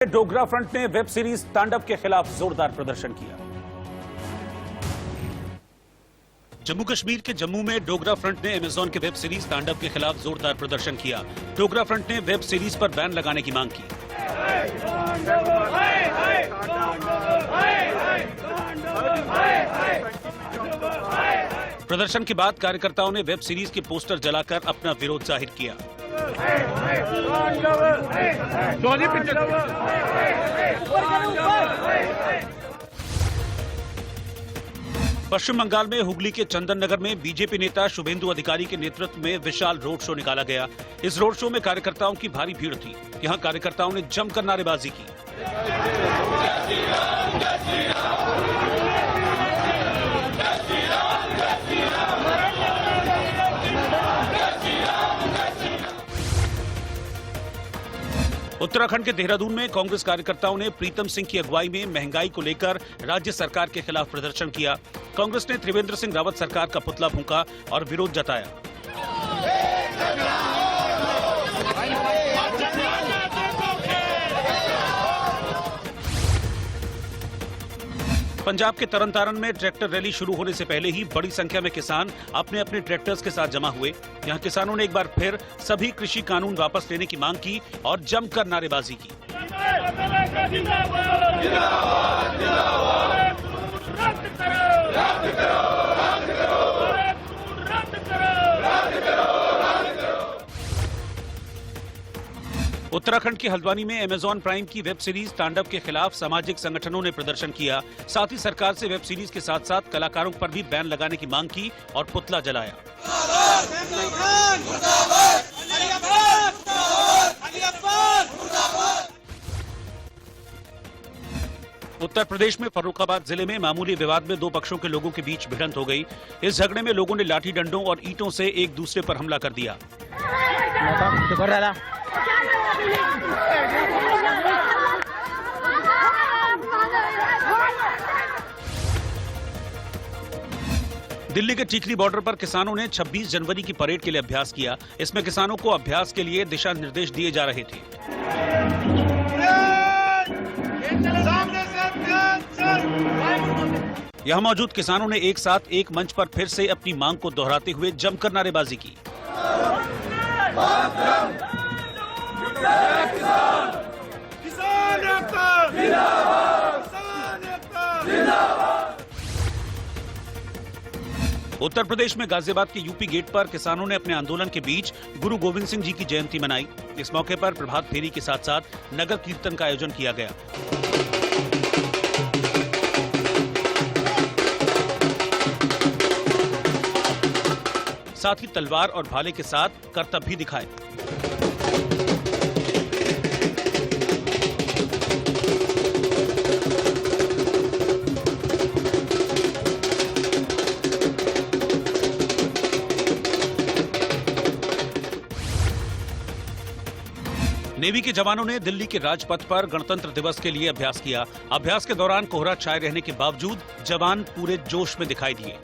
Dogra front ने web series तांडव के खिलाफ जोरदार प्रदर्शन किया। जम्मू कश्मीर के जम्मू में डोगरा फ्रंट ने अमेजॉन के वेब सीरीज तांडव के खिलाफ जोरदार प्रदर्शन किया। डोगरा फ्रंट ने वेब सीरीज पर बैन लगाने की मांग की। प्रदर्शन के बाद कार्यकर्ताओं ने वेब सीरीज के पोस्टर जलाकर अपना विरोध जाहिर किया। पश्चिम बंगाल में हुगली के चंदन नगर में बीजेपी नेता शुभेंदु अधिकारी के नेतृत्व में विशाल रोड शो निकाला गया। इस रोड शो में कार्यकर्ताओं की भारी भीड़ थी। यहां कार्यकर्ताओं ने जमकर नारेबाजी की। उत्तराखंड के देहरादून में कांग्रेस कार्यकर्ताओं ने प्रीतम सिंह की अगुवाई में महंगाई को लेकर राज्य सरकार के खिलाफ प्रदर्शन किया। कांग्रेस ने त्रिवेंद्र सिंह रावत सरकार का पुतला फूंका और विरोध जताया। पंजाब के तरनतारन में ट्रैक्टर रैली शुरू होने से पहले ही बड़ी संख्या में किसान अपने अपने ट्रैक्टर्स के साथ जमा हुए। यहां किसानों ने एक बार फिर सभी कृषि कानून वापस लेने की मांग की और जमकर नारेबाजी की। उत्तराखंड के हल्द्वानी में अमेजॉन प्राइम की वेब सीरीज तांडव के खिलाफ सामाजिक संगठनों ने प्रदर्शन किया। साथ ही सरकार से वेब सीरीज के साथ साथ कलाकारों पर भी बैन लगाने की मांग की और पुतला जलाया। उत्तर प्रदेश में फर्रुखाबाद जिले में मामूली विवाद में दो पक्षों के लोगों के बीच भिड़ंत हो गई। इस झगड़े में लोगों ने लाठी डंडों और ईंटों से एक दूसरे पर हमला कर दिया। दिल्ली के टीकरी बॉर्डर पर किसानों ने 26 जनवरी की परेड के लिए अभ्यास किया। इसमें किसानों को अभ्यास के लिए दिशा निर्देश दिए जा रहे थे। यहां मौजूद किसानों ने एक साथ एक मंच पर फिर से अपनी मांग को दोहराते हुए जमकर नारेबाजी की। उत्तर प्रदेश में गाजियाबाद के यूपी गेट पर किसानों ने अपने आंदोलन के बीच गुरु गोविंद सिंह जी की जयंती मनाई। इस मौके पर प्रभात फेरी के साथ साथ नगर कीर्तन का आयोजन किया गया। साथ ही तलवार और भाले के साथ करतब भी दिखाए। नेवी के जवानों ने दिल्ली के राजपथ पर गणतंत्र दिवस के लिए अभ्यास किया। अभ्यास के दौरान कोहरा छाए रहने के बावजूद जवान पूरे जोश में दिखाई दिए।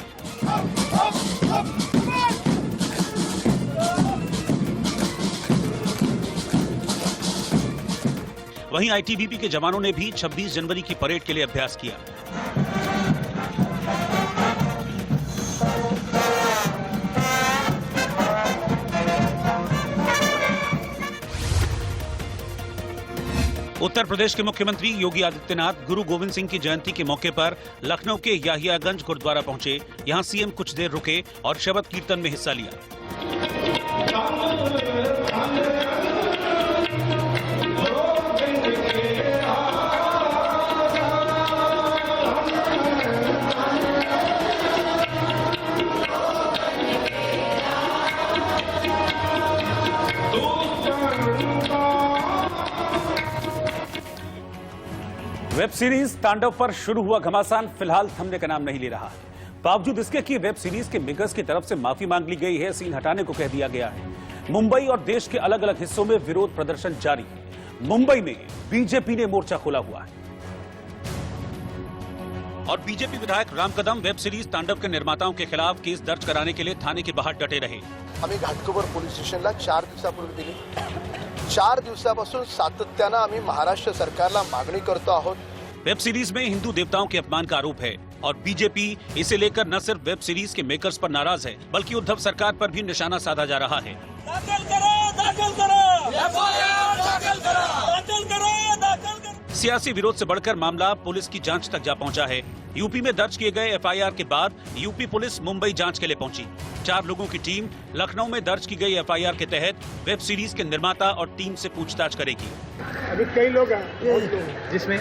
वहीं आईटीबीपी के जवानों ने भी 26 जनवरी की परेड के लिए अभ्यास किया। उत्तर प्रदेश के मुख्यमंत्री योगी आदित्यनाथ गुरु गोविंद सिंह की जयंती के मौके पर लखनऊ के याहियागंज गुरुद्वारा पहुंचे। यहां सीएम कुछ देर रुके और शबद कीर्तन में हिस्सा लिया। वेब सीरीज तांडव पर शुरू हुआ घमासान फिलहाल थमने का नाम नहीं ले रहा है। बावजूद इसके कि वेब सीरीज के मेकर्स की तरफ से माफी मांग ली गई है, सीन हटाने को कह दिया गया है। मुंबई और देश के अलग अलग हिस्सों में विरोध प्रदर्शन जारी है। मुंबई में बीजेपी ने मोर्चा खोला हुआ है और बीजेपी विधायक राम कदम वेब सीरीज तांडव के निर्माताओं के खिलाफ केस दर्ज कराने के लिए थाने के बाहर डटे रहे। आम्ही घाटकोपर पोलीस स्टेशनला 4 दिवसापूर्वी दिली 4 दिवसापासून सातत्यानं आम्ही महाराष्ट्र सरकारला मागणी करतो आहोत। वेब सीरीज में हिंदू देवताओं के अपमान का आरोप है और बीजेपी इसे लेकर न सिर्फ वेब सीरीज के मेकर्स पर नाराज है बल्कि उद्धव सरकार पर भी निशाना साधा जा रहा है। सियासी विरोध से बढ़कर मामला पुलिस की जांच तक जा पहुंचा है। यूपी में दर्ज किए गए एफआईआर के बाद यूपी पुलिस मुंबई जांच के लिए पहुंची। 4 लोगों की टीम लखनऊ में दर्ज की गई एफआईआर के तहत वेब सीरीज के निर्माता और टीम से पूछताछ करेगी। अभी कई लोग हैं जिसमें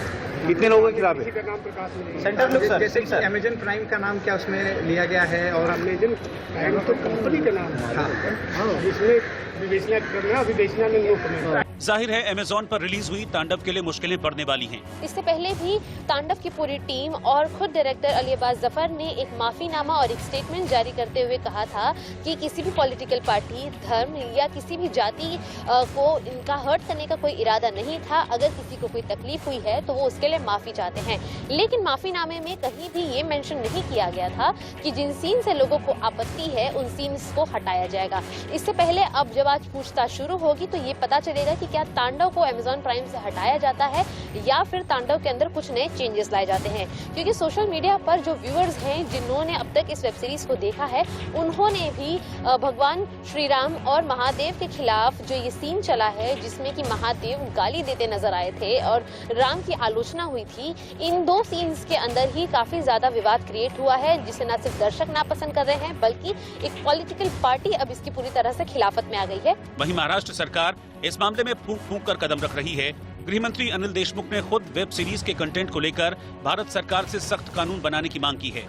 कितने लोगों के खिलाफ किसी का नाम प्रकाश नहीं है। सेंटर लोग सर, जैसे कि अमेजन प्राइम का नाम क्या उसमें लिया गया है और अमेजन प्राइम तो कंपनी का नाम है। हाँ, जिसमें विवेचना करना विवेचना में लोग में जाहिर है अमेजॉन पर रिलीज हुई तांडव के लिए मुश्किलें बढ़ने वाली हैं। इससे पहले भी तांडव की पूरी टीम और खुद डायरेक्टर अली अब्बास जफर ने एक माफीनामा और एक स्टेटमेंट जारी करते हुए कहा था कि किसी भी पॉलिटिकल पार्टी, धर्म या किसी भी जाति को इनका हर्ट करने का कोई इरादा नहीं था। अगर किसी को कोई तकलीफ हुई है तो वो उसके लिए माफी चाहते हैं, लेकिन माफीनामे में कहीं भी ये मेंशन नहीं किया गया था कि जिन सीन से लोगों को आपत्ति है उन सीन्स को हटाया जाएगा। इससे पहले अब जब आज पूछताछ शुरू होगी तो ये पता चलेगा कि क्या तांडव को अमेजॉन प्राइम से हटाया जाता है या फिर तांडव के अंदर कुछ नए चेंजेस लाए जाते हैं। क्योंकि सोशल मीडिया पर जो व्यूअर्स हैं जिन्होंने अब तक इस वेब सीरीज को देखा है उन्होंने भी भगवान श्री राम और महादेव के खिलाफ जो ये सीन चला है जिसमें कि महादेव गाली देते नजर आए थे और राम की आलोचना हुई थी, इन 2 सीन्स के अंदर ही काफी ज्यादा विवाद क्रिएट हुआ है जिसे न सिर्फ दर्शक नापसंद कर रहे हैं बल्कि एक पॉलिटिकल पार्टी अब इसकी पूरी तरह से खिलाफत में आ गई है। वहीं महाराष्ट्र सरकार इस मामले में फूंक फूंक कर कदम रख रही है। गृह मंत्री अनिल देशमुख ने खुद वेब सीरीज के कंटेंट को लेकर भारत सरकार से सख्त कानून बनाने की मांग की है।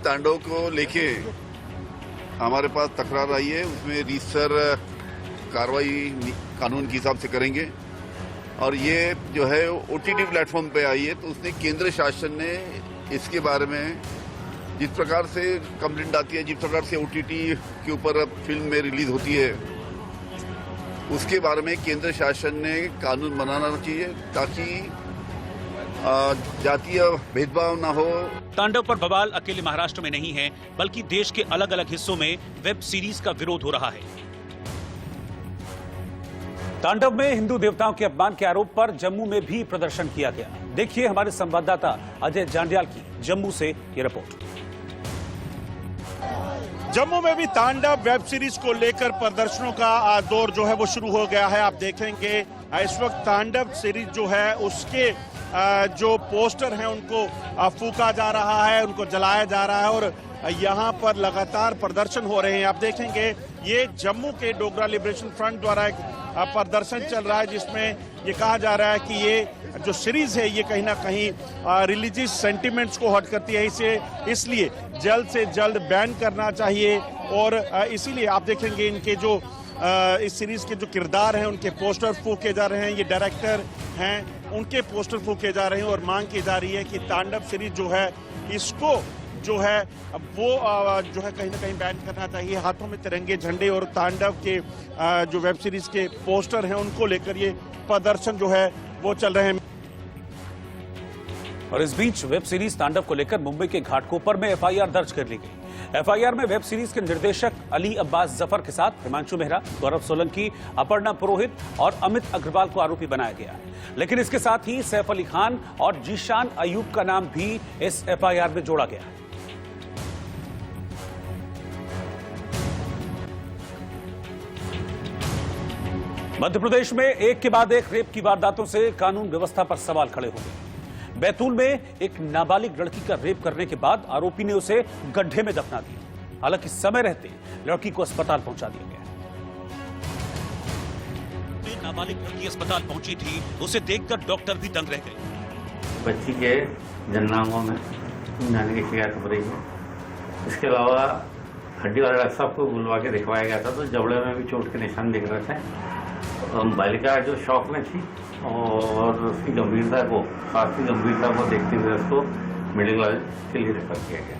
तांडव को लेके हमारे पास तकरार आई है, उसमें रीसर कार्रवाई कानून के हिसाब से करेंगे और ये जो है ओटीटी प्लेटफॉर्म पे आई है तो उसने केंद्र शासन ने इसके बारे में जिस प्रकार से कंप्लेंट आती है, जिस प्रकार से ओटीटी के ऊपर फिल्म में रिलीज होती है उसके बारे में केंद्र शासन ने कानून बनाना चाहिए ताकि जातीय भेदभाव ना हो। तांडव पर बवाल अकेले महाराष्ट्र में नहीं है बल्कि देश के अलग अलग हिस्सों में वेब सीरीज का विरोध हो रहा है। तांडव में हिंदू देवताओं के अपमान के आरोप पर जम्मू में भी प्रदर्शन किया गया। देखिए हमारे संवाददाता अजय जांडियाल की जम्मू से ये रिपोर्ट। जम्मू में भी तांडव वेब सीरीज को लेकर प्रदर्शनों का दौर जो है वो शुरू हो गया है। आप देखेंगे इस वक्त तांडव सीरीज जो है उसके जो पोस्टर हैं उनको फूका जा रहा है, उनको जलाया जा रहा है और यहाँ पर लगातार प्रदर्शन हो रहे हैं। आप देखेंगे ये जम्मू के डोगरा लिबरेशन फ्रंट द्वारा एक प्रदर्शन चल रहा है जिसमें ये कहा जा रहा है कि ये जो सीरीज है ये कहीं ना कहीं रिलीजियस सेंटिमेंट्स को हर्ट करती है, इसे इसलिए जल्द से जल्द बैन करना चाहिए। और इसीलिए आप देखेंगे इनके जो इस सीरीज के जो किरदार हैं उनके पोस्टर फूके जा रहे हैं, ये डायरेक्टर हैं उनके पोस्टर फूके जा रहे हैं और मांग की जा रही है कि तांडव सीरीज जो है इसको जो है वो जो है कहीं ना कहीं बैन करना चाहिए। हाथों में तिरंगे झंडे और तांडव के जो वेब सीरीज के पोस्टर हैं उनको लेकर ये प्रदर्शन जो है वो चल रहे हैं। और इस बीच वेब सीरीज तांडव को लेकर मुंबई के घाटकोपर में एफआईआर दर्ज कर ली गई। एफआईआर में वेब सीरीज के निर्देशक अली अब्बास जफर के साथ हिमांशु मेहरा, गौरव सोलंकी, अपर्णा पुरोहित और अमित अग्रवाल को आरोपी बनाया गया है। लेकिन इसके साथ ही सैफ अली खान और जीशान अयूब का नाम भी इस एफआईआर में जोड़ा गया है। मध्य प्रदेश में एक के बाद एक रेप की वारदातों से कानून व्यवस्था पर सवाल खड़े हो गए। बैतूल में एक नाबालिग लड़की का रेप करने के बाद आरोपी ने उसे गड्ढे में दफना दिया। हालांकि समय रहते लड़की को अस्पताल पहुंचा दिया गया। नाबालिग लड़की अस्पताल पहुंची थी, उसे देखकर डॉक्टर भी दंग रह गए। बच्ची के जननांगों में जाने की शिकायत हो रही है। इसके अलावा हड्डी वाले डॉक्टर साहब को बुलवा के दिखवाया गया था तो जबड़े में भी चोट के निशान दिख रहे थे। बालिका जो शौक में थी और उसकी गंभीरता को, खासी गंभीरता को देखते हुए उसको मेडिकल कॉलेज के लिए रेफर किया गया।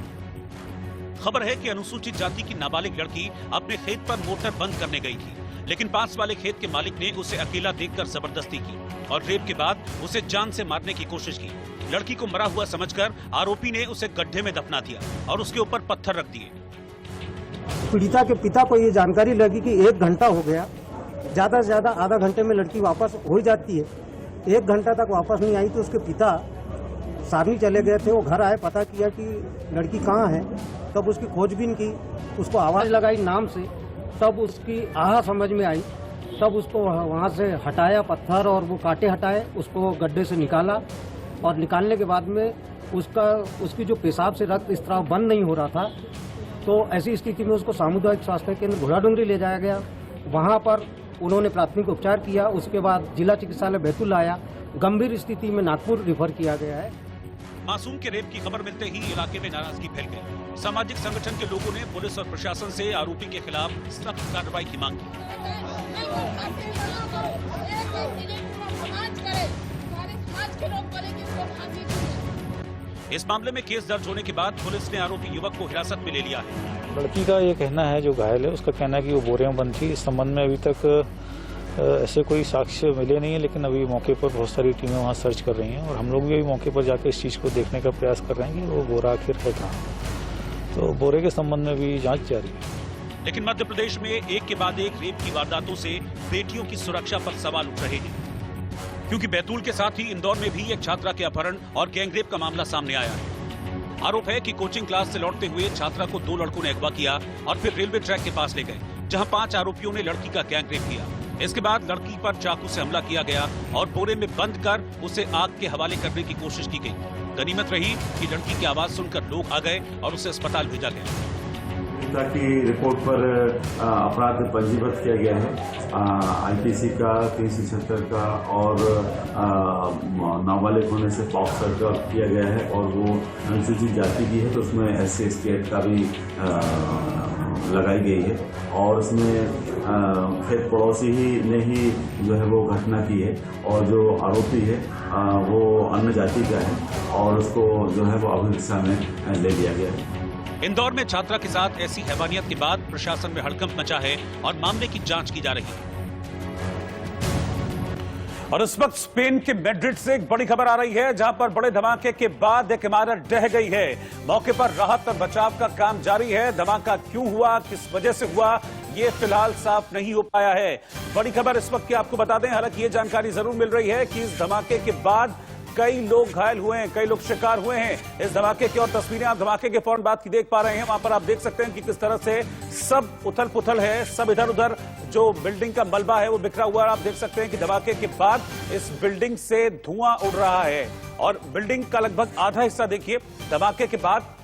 खबर है कि अनुसूचित जाति की नाबालिग लड़की अपने खेत पर मोटर बंद करने गई थी, लेकिन पास वाले खेत के मालिक ने उसे अकेला देखकर जबरदस्ती की और रेप के बाद उसे जान से मारने की कोशिश की। लड़की को मरा हुआ समझकर आरोपी ने उसे गड्ढे में दफना दिया और उसके ऊपर पत्थर रख दिए। पीड़िता के पिता को ये जानकारी लगी कि 1 घंटा हो गया ज़्यादा से ज़्यादा आधा घंटे में लड़की वापस हो जाती है। 1 घंटा तक वापस नहीं आई तो उसके पिता सारनी चले गए थे। वो घर आए, पता किया कि लड़की कहाँ है, तब उसकी खोजबीन की, उसको आवाज़ लगाई नाम से, तब उसकी आह समझ में आई, तब उसको वहाँ से हटाया पत्थर और वो कांटे हटाए, उसको गड्ढे से निकाला और निकालने के बाद में उसकी जो पेशाब से रक्त इस तरह बंद नहीं हो रहा था, तो ऐसी स्थिति में उसको सामुदायिक स्वास्थ्य केंद्र घोड़ाडोंगरी ले जाया गया। वहाँ पर उन्होंने प्राथमिक उपचार किया। उसके बाद जिला चिकित्सालय बैतूल आया, गंभीर स्थिति में नागपुर रिफर किया गया है। मासूम के रेप की खबर मिलते ही इलाके में नाराजगी फैल गई। सामाजिक संगठन के लोगों ने पुलिस और प्रशासन से आरोपी के खिलाफ सख्त कार्रवाई की मांग की। इस मामले में केस दर्ज होने के बाद पुलिस ने आरोपी युवक को हिरासत में ले लिया है। लड़की का ये कहना है, जो घायल है उसका कहना है कि वो बोरे में बंद थी। इस संबंध में अभी तक ऐसे कोई साक्ष्य मिले नहीं है, लेकिन अभी मौके पर बहुत सारी टीमें वहाँ सर्च कर रही हैं और हम लोग भी अभी मौके पर जाकर इस चीज़ को देखने का प्रयास कर रहे हैं कि वो बोरा आखिर है कहाँ। तो बोरे के संबंध में भी जांच जारी है। लेकिन मध्य प्रदेश में एक के बाद एक रेप की वारदातों से बेटियों की सुरक्षा पर सवाल उठ रहे हैं, क्योंकि बैतूल के साथ ही इंदौर में भी एक छात्रा के अपहरण और गैंगरेप का मामला सामने आया है। आरोप है कि कोचिंग क्लास से लौटते हुए छात्रा को 2 लड़कों ने अगवा किया और फिर रेलवे ट्रैक के पास ले गए, जहां 5 आरोपियों ने लड़की का गैंगरेप किया। इसके बाद लड़की पर चाकू से हमला किया गया और बोरे में बंद कर उसे आग के हवाले करने की कोशिश की गई। गनीमत रही कि लड़की की आवाज सुनकर लोग आ गए और उसे अस्पताल भेजा गया। की रिपोर्ट पर अपराध पंजीबद्ध किया गया है। आईपीसी का 376 का और नाबालिग होने से पॉक्सो का किया गया है और वो अनुसूचित जाति की है तो उसमें SC ST एक्ट का भी लगाई गई है और उसमें खेत पड़ोसी ही ने ही जो है वो घटना की है और जो आरोपी है वो अन्य जाति का है और उसको जो है वो अभिरक्षा में ले लिया गया है। इंदौर में छात्रा के साथ ऐसी हैवानियत के बाद प्रशासन में हड़कंप मचा है और मामले की जांच की जा रही है। और इस वक्त स्पेन के मैड्रिड से एक बड़ी खबर आ रही है, जहां पर बड़े धमाके के बाद एक इमारत ढह गई है। मौके पर राहत और बचाव का काम जारी है। धमाका क्यों हुआ, किस वजह से हुआ, ये फिलहाल साफ नहीं हो पाया है। बड़ी खबर इस वक्त की आपको बता दें, हालांकि ये जानकारी जरूर मिल रही है कि इस धमाके के बाद कई लोग घायल हुए हैं, कई लोग शिकार हुए हैं इस धमाके की। और तस्वीरें आप धमाके के फौरन बाद की देख पा रहे हैं। वहां पर आप देख सकते हैं कि किस तरह से सब उथल पुथल है, सब इधर उधर जो बिल्डिंग का मलबा है वो बिखरा हुआ है। आप देख सकते हैं कि धमाके के बाद इस बिल्डिंग से धुआं उड़ रहा है और बिल्डिंग का लगभग आधा हिस्सा देखिए धमाके के बाद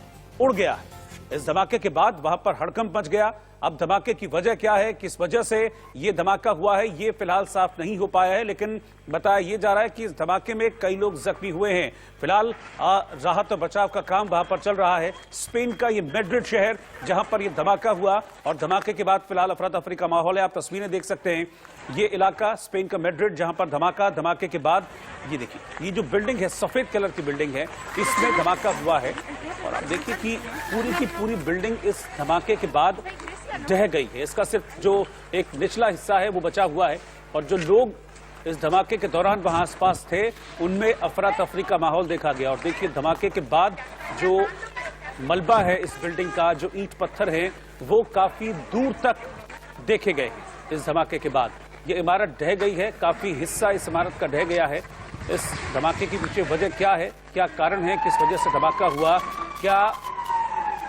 उड़ गया है। इस धमाके के बाद वहां पर हड़कंप मच गया। अब धमाके की वजह क्या है, किस वजह से ये धमाका हुआ है, ये फिलहाल साफ नहीं हो पाया है, लेकिन बताया ये जा रहा है कि इस धमाके में कई लोग जख्मी हुए हैं। फिलहाल राहत और बचाव का काम वहां पर चल रहा है। स्पेन का ये मैड्रिड शहर जहां पर ये धमाका हुआ और धमाके के बाद फिलहाल अफरा तफरी का माहौल है। आप तस्वीरें देख सकते हैं, ये इलाका स्पेन का मैड्रिड जहां पर धमाके के बाद ये देखिए, ये जो बिल्डिंग है सफेद कलर की बिल्डिंग है, इसमें धमाका हुआ है और आप देखिए कि पूरी की पूरी बिल्डिंग इस धमाके के बाद ढह गई है। इसका सिर्फ जो एक निचला हिस्सा है वो बचा हुआ है और जो लोग इस धमाके के दौरान वहां आसपास थे उनमें अफरा तफरी का माहौल देखा गया। और देखिए धमाके के बाद जो मलबा है इस बिल्डिंग का, जो ईंट पत्थर है वो काफी दूर तक देखे गए। इस धमाके के बाद ये इमारत ढह गई है, काफी हिस्सा इस इमारत का ढह गया है। इस धमाके के पीछे वजह क्या है, क्या कारण है, किस वजह से धमाका हुआ, क्या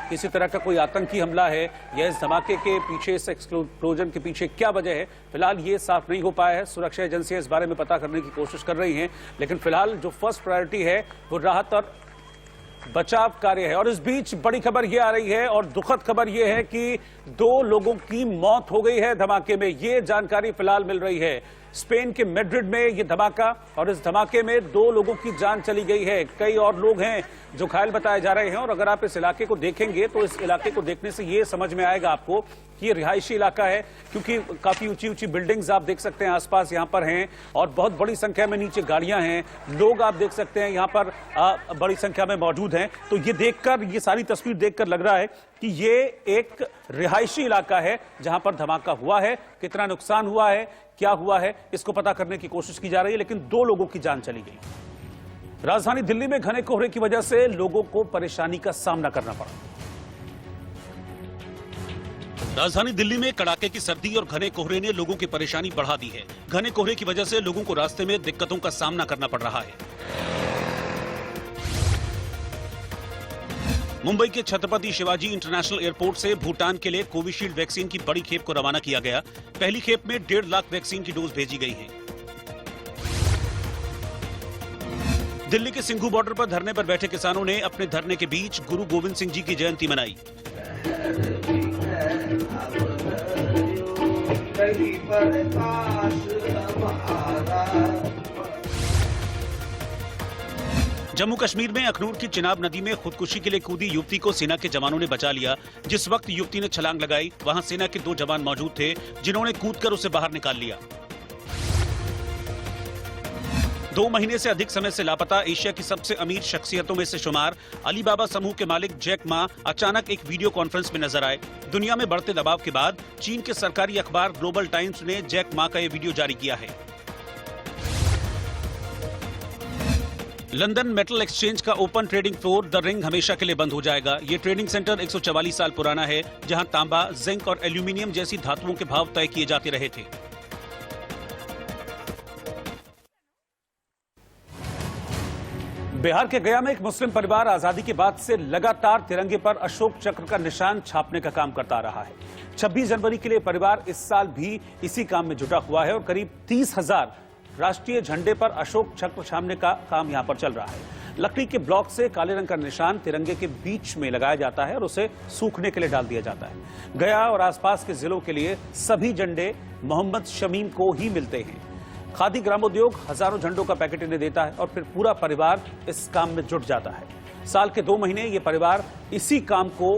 किसी तरह का कोई आतंकी हमला है या इस धमाके के पीछे, इस एक्सप्लोजन के पीछे क्या वजह है, फिलहाल ये साफ नहीं हो पाया है। सुरक्षा एजेंसियां इस बारे में पता करने की कोशिश कर रही हैं, लेकिन फिलहाल जो फर्स्ट प्रायोरिटी है वो राहत और बचाव कार्य है। और इस बीच बड़ी खबर ये आ रही है और दुखद खबर ये है कि 2 लोगों की मौत हो गई है धमाके में। ये जानकारी फिलहाल मिल रही है। स्पेन के मैड्रिड में ये धमाका और इस धमाके में 2 लोगों की जान चली गई है। कई और लोग हैं जो घायल बताए जा रहे हैं। और अगर आप इस इलाके को देखेंगे तो इस इलाके को देखने से ये समझ में आएगा आपको कि ये रिहायशी इलाका है, क्योंकि काफी ऊंची ऊंची बिल्डिंग्स आप देख सकते हैं आसपास यहाँ पर हैं और बहुत बड़ी संख्या में नीचे गाड़ियां हैं, लोग आप देख सकते हैं यहाँ पर बड़ी संख्या में मौजूद हैं। तो ये देखकर, ये सारी तस्वीर देखकर लग रहा है कि ये एक रिहायशी इलाका है जहां पर धमाका हुआ है। कितना नुकसान हुआ है, क्या हुआ है, इसको पता करने की कोशिश की जा रही है, लेकिन 2 लोगों की जान चली गई। राजधानी दिल्ली में घने कोहरे की वजह से लोगों को परेशानी का सामना करना पड़ा। राजधानी दिल्ली में कड़ाके की सर्दी और घने कोहरे ने लोगों की परेशानी बढ़ा दी है। घने कोहरे की वजह से लोगों को रास्ते में दिक्कतों का सामना करना पड़ रहा है। मुंबई के छत्रपति शिवाजी इंटरनेशनल एयरपोर्ट से भूटान के लिए कोविशील्ड वैक्सीन की बड़ी खेप को रवाना किया गया। पहली खेप में 1.5 लाख वैक्सीन की डोज भेजी गई है। दिल्ली के सिंघू बॉर्डर पर धरने पर बैठे किसानों ने अपने धरने के बीच गुरु गोविंद सिंह जी की जयंती मनाई। जम्मू कश्मीर में अखनूर की चिनाब नदी में खुदकुशी के लिए कूदी युवती को सेना के जवानों ने बचा लिया। जिस वक्त युवती ने छलांग लगाई, वहां सेना के 2 जवान मौजूद थे, जिन्होंने कूदकर उसे बाहर निकाल लिया। 2 महीने से अधिक समय से लापता एशिया की सबसे अमीर शख्सियतों में से शुमार अलीबाबा समूह के मालिक जैक मा अचानक एक वीडियो कॉन्फ्रेंस में नजर आए। दुनिया में बढ़ते दबाव के बाद चीन के सरकारी अखबार ग्लोबल टाइम्स ने जैक मा का यह वीडियो जारी किया है। लंदन मेटल एक्सचेंज का open trading floor the ring हमेशा के लिए बंद हो जाएगा। ये ट्रेडिंग सेंटर 144 साल पुराना है, जहां तांबा, जिंक और एल्यूमिनियम जैसी धातुओं के भाव तय किए जाते रहे थे। बिहार के गया में एक मुस्लिम परिवार आजादी के बाद से लगातार तिरंगे पर अशोक चक्र का निशान छापने का काम करता रहा है। 26 जनवरी के लिए परिवार इस साल भी इसी काम में जुटा हुआ है और करीब 30,000 राष्ट्रीय झंडे पर अशोक चक्र छापने का काम यहां पर चल रहा है। लकड़ी के ब्लॉक से काले रंग का निशान तिरंगे के बीच में लगाया जाता है और उसे सूखने के लिए डाल दिया जाता है। गया और आसपास के जिलों के लिए सभी झंडे मोहम्मद शमीम को ही मिलते हैं। खादी ग्रामोद्योग हजारों झंडों का पैकेट इन्हें देता है और फिर पूरा परिवार इस काम में जुट जाता है। साल के 2 महीने ये परिवार इसी काम को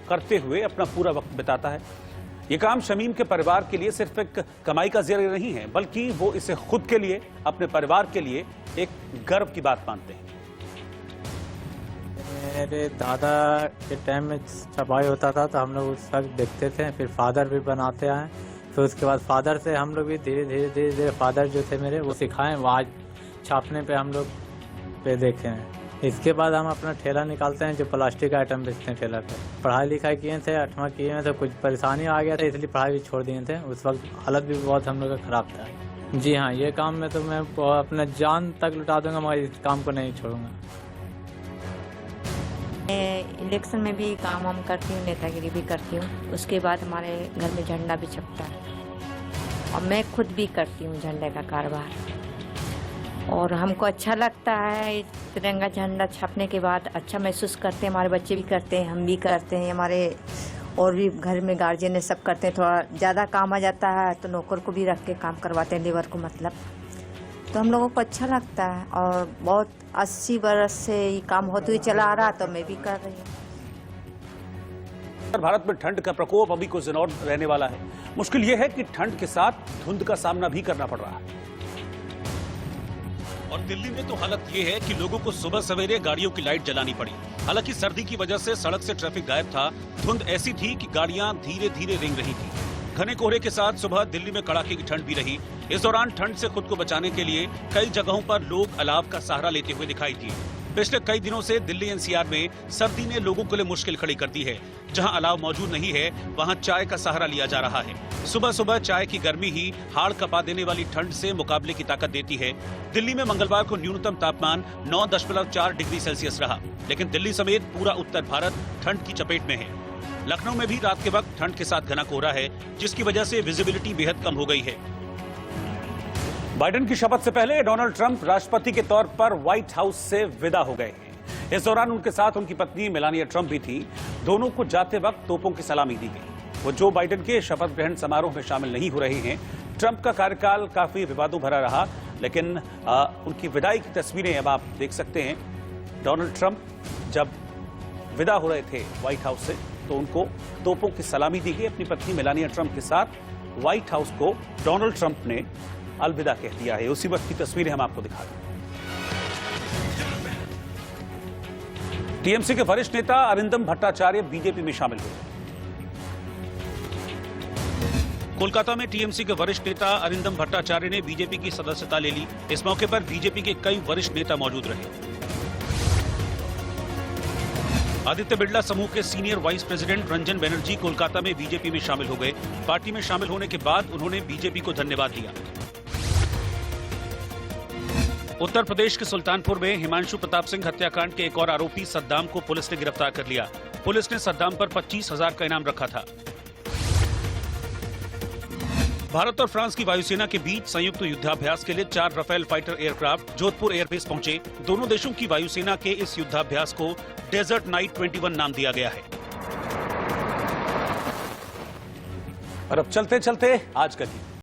करते हुए अपना पूरा वक्त बिताता है। ये काम शमीम के परिवार के लिए सिर्फ एक कमाई का जरिया नहीं है, बल्कि वो इसे खुद के लिए, अपने परिवार के लिए एक गर्व की बात मानते हैं। मेरे दादा के टाइम में छपाई होता था तो हम लोग उस वक्त देखते थे, फिर फादर भी बनाते आए, फिर उसके बाद फादर से हम लोग भी धीरे धीरे फादर जो थे मेरे वो सिखाएं, वो आज छापने पे हम लोग पे देखे हैं। इसके बाद हम अपना ठेला निकालते हैं, जो प्लास्टिक आइटम बेचते हैं ठेला पे। पढ़ाई लिखाई किए थे, 8वां किए हैं, तो कुछ परेशानी आ गया था, इसलिए पढ़ाई भी छोड़ दिए थे। उस वक्त हालत भी बहुत हम लोग का खराब था। जी हाँ, ये काम में तो मैं अपना जान तक लुटा दूंगा, मगर इस काम को नहीं छोड़ूंगा। इलेक्शन में भी काम हम करती हूँ, नेतागिरी भी करती हूँ। उसके बाद हमारे घर में झंडा भी छपता है और मैं खुद भी करती हूँ झंडे का कारोबार, और हमको अच्छा लगता है। तिरंगा झंडा छापने के बाद अच्छा महसूस करते हैं, हमारे बच्चे भी करते हैं, हम भी करते हैं, हमारे और भी घर में गार्जियन ने सब करते हैं। थोड़ा ज़्यादा काम आ जाता है तो नौकर को भी रख के काम करवाते हैं, लेबर को मतलब, तो हम लोगों को अच्छा लगता है। और बहुत 80 वर्ष से ये काम होते हुए चला आ रहा, तो मैं भी कर रही हूँ। भारत में ठंड का प्रकोप अभी कुछ दिन और रहने वाला है। मुश्किल यह है कि ठंड के साथ धुंध का सामना भी करना पड़ रहा है। और दिल्ली में तो हालत ये है कि लोगों को सुबह सवेरे गाड़ियों की लाइट जलानी पड़ी। हालांकि सर्दी की वजह से सड़क से ट्रैफिक गायब था। धुंध ऐसी थी कि गाड़ियां धीरे धीरे रेंग रही थी। घने कोहरे के साथ सुबह दिल्ली में कड़ाके की ठंड भी रही। इस दौरान ठंड से खुद को बचाने के लिए कई जगहों पर लोग अलाव का सहारा लेते हुए दिखाई दिए। पिछले कई दिनों से दिल्ली एनसीआर में सर्दी ने लोगों के लिए मुश्किल खड़ी कर दी है। जहां अलाव मौजूद नहीं है, वहां चाय का सहारा लिया जा रहा है। सुबह सुबह चाय की गर्मी ही हाड़ कपा देने वाली ठंड से मुकाबले की ताकत देती है। दिल्ली में मंगलवार को न्यूनतम तापमान 9.4 डिग्री सेल्सियस रहा, लेकिन दिल्ली समेत पूरा उत्तर भारत ठंड की चपेट में है। लखनऊ में भी रात के वक्त ठंड के साथ घना कोहरा है, जिसकी वजह से विजिबिलिटी बेहद कम हो गई है। बाइडेन की शपथ से पहले डोनाल्ड ट्रंप राष्ट्रपति के तौर पर व्हाइट हाउस से विदा हो गए हैं। इस दौरान उनके साथ उनकी पत्नी मेलानिया ट्रंप भी थी। दोनों को जाते वक्त तोपों की सलामी दी गई। वो जो बाइडेन के शपथ ग्रहण समारोह में शामिल नहीं हो रहे हैं। ट्रंप का कार्यकाल काफी विवादों भरा रहा, लेकिन उनकी विदाई की तस्वीरें अब आप देख सकते हैं। डोनाल्ड ट्रंप जब विदा हो रहे थे व्हाइट हाउस से, तो उनको तोपों की सलामी दी गई। अपनी पत्नी मेलानिया ट्रंप के साथ व्हाइट हाउस को डोनाल्ड ट्रंप ने अलविदा कह दिया है। उसी वक्त की तस्वीरें हम आपको दिखा दें। टीएमसी के वरिष्ठ नेता अरिंदम भट्टाचार्य बीजेपी में शामिल हुए। कोलकाता में टीएमसी के वरिष्ठ नेता अरिंदम भट्टाचार्य ने बीजेपी की सदस्यता ले ली। इस मौके पर बीजेपी के कई वरिष्ठ नेता मौजूद रहे। आदित्य बिरला समूह के senior vice president Ranjan Banerjee Kolkata में बीजेपी में शामिल हो गए। पार्टी में शामिल होने के बाद उन्होंने बीजेपी को धन्यवाद दिया। उत्तर प्रदेश के सुल्तानपुर में हिमांशु प्रताप सिंह हत्याकांड के एक और आरोपी सद्दाम को पुलिस ने गिरफ्तार कर लिया। पुलिस ने सद्दाम पर 25,000 का इनाम रखा था। भारत और फ्रांस की वायुसेना के बीच संयुक्त युद्धाभ्यास के लिए 4 Rafale fighter aircraft Jodhpur airbase पहुंचे। दोनों देशों की वायुसेना के इस युद्धाभ्यास को डेजर्ट नाइट 21 नाम दिया गया है। और अब चलते चलते आज का गीत।